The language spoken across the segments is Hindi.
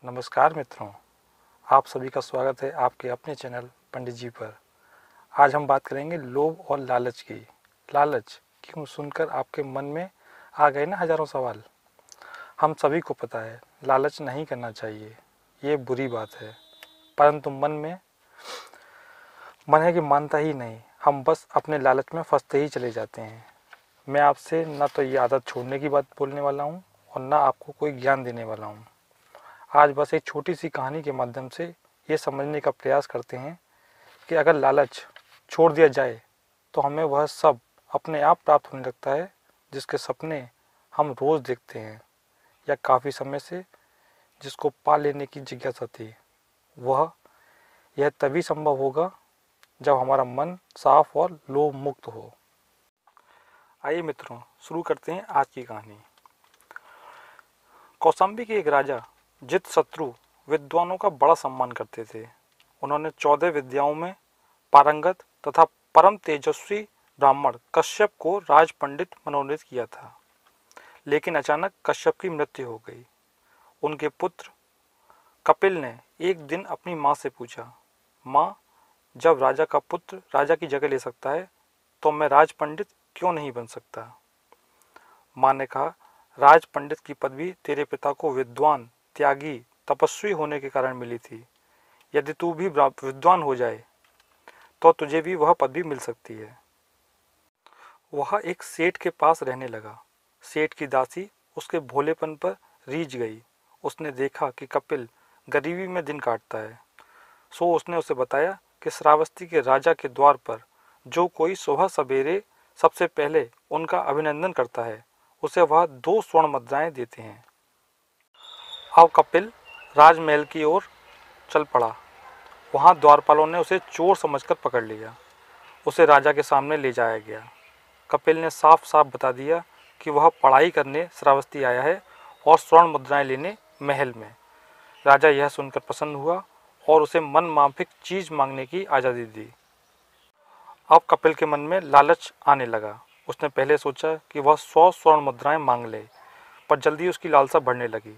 नमस्कार मित्रों, आप सभी का स्वागत है आपके अपने चैनल पंडित जी पर। आज हम बात करेंगे लोभ और लालच की। लालच क्यों सुनकर आपके मन में आ गए ना हजारों सवाल। हम सभी को पता है लालच नहीं करना चाहिए, ये बुरी बात है, परंतु मन है कि मानता ही नहीं। हम बस अपने लालच में फंसते ही चले जाते हैं। मैं आपसे ना तो ये आदत छोड़ने की बात बोलने वाला हूँ और ना आपको कोई ज्ञान देने वाला हूँ। आज बस एक छोटी सी कहानी के माध्यम से ये समझने का प्रयास करते हैं कि अगर लालच छोड़ दिया जाए तो हमें वह सब अपने आप प्राप्त होने लगता है जिसके सपने हम रोज़ देखते हैं या काफ़ी समय से जिसको पा लेने की जिज्ञासा थी। यह तभी संभव होगा जब हमारा मन साफ और लोभ मुक्त हो। आइए मित्रों, शुरू करते हैं आज की कहानी। कौशाम्बी के एक राजा जित शत्रु विद्वानों का बड़ा सम्मान करते थे। उन्होंने 14 विद्याओं में पारंगत तथा परम तेजस्वी ब्राह्मण कश्यप को राज पंडित मनोनीत किया था। लेकिन अचानक कश्यप की मृत्यु हो गई। उनके पुत्र कपिल ने एक दिन अपनी माँ से पूछा, माँ, जब राजा का पुत्र राजा की जगह ले सकता है तो मैं राज पंडित क्यों नहीं बन सकता। माँ ने कहा, राज पंडित की पदवी तेरे पिता को विद्वान, त्यागी, तपस्वी होने के कारण मिली थी। यदि तू भी विद्वान हो जाए तो तुझे भी वह पदवी मिल सकती है। वह एक सेठ के पास रहने लगा। सेठ की दासी उसके भोलेपन पर रीझ गई। उसने देखा कि कपिल गरीबी में दिन काटता है, सो उसने उसे बताया कि श्रावस्ती के राजा के द्वार पर जो कोई सुबह सवेरे सबसे पहले उनका अभिनंदन करता है उसे वह 2 स्वर्ण मुद्राएं देते हैं। अब कपिल राजमहल की ओर चल पड़ा। वहां द्वारपालों ने उसे चोर समझकर पकड़ लिया। उसे राजा के सामने ले जाया गया। कपिल ने साफ साफ बता दिया कि वह पढ़ाई करने श्रावस्ती आया है और स्वर्ण मुद्राएं लेने महल में। राजा यह सुनकर प्रसन्न हुआ और उसे मन माफिक चीज मांगने की आज़ादी दी। अब कपिल के मन में लालच आने लगा। उसने पहले सोचा कि वह 100 स्वर्ण मुद्राएं मांग ले, पर जल्दी उसकी लालसा बढ़ने लगी।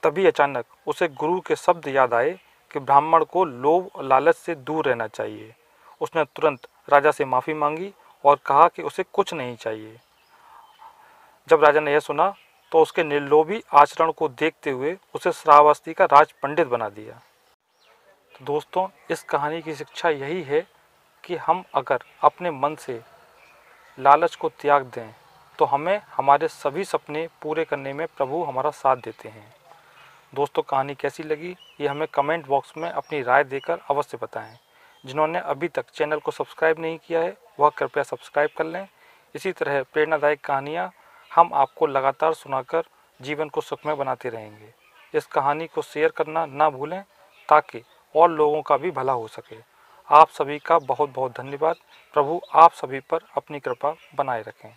तभी अचानक उसे गुरु के शब्द याद आए कि ब्राह्मण को लोभ और लालच से दूर रहना चाहिए। उसने तुरंत राजा से माफ़ी मांगी और कहा कि उसे कुछ नहीं चाहिए। जब राजा ने यह सुना तो उसके निर्लोभी आचरण को देखते हुए उसे श्रावस्ती का राज पंडित बना दिया। तो दोस्तों, इस कहानी की शिक्षा यही है कि हम अगर अपने मन से लालच को त्याग दें तो हमें हमारे सभी सपने पूरे करने में प्रभु हमारा साथ देते हैं। दोस्तों, कहानी कैसी लगी ये हमें कमेंट बॉक्स में अपनी राय देकर अवश्य बताएं। जिन्होंने अभी तक चैनल को सब्सक्राइब नहीं किया है वह कृपया सब्सक्राइब कर लें। इसी तरह प्रेरणादायक कहानियाँ हम आपको लगातार सुनाकर जीवन को सुखमय बनाते रहेंगे। इस कहानी को शेयर करना ना भूलें ताकि और लोगों का भी भला हो सके। आप सभी का बहुत बहुत धन्यवाद। प्रभु आप सभी पर अपनी कृपा बनाए रखें।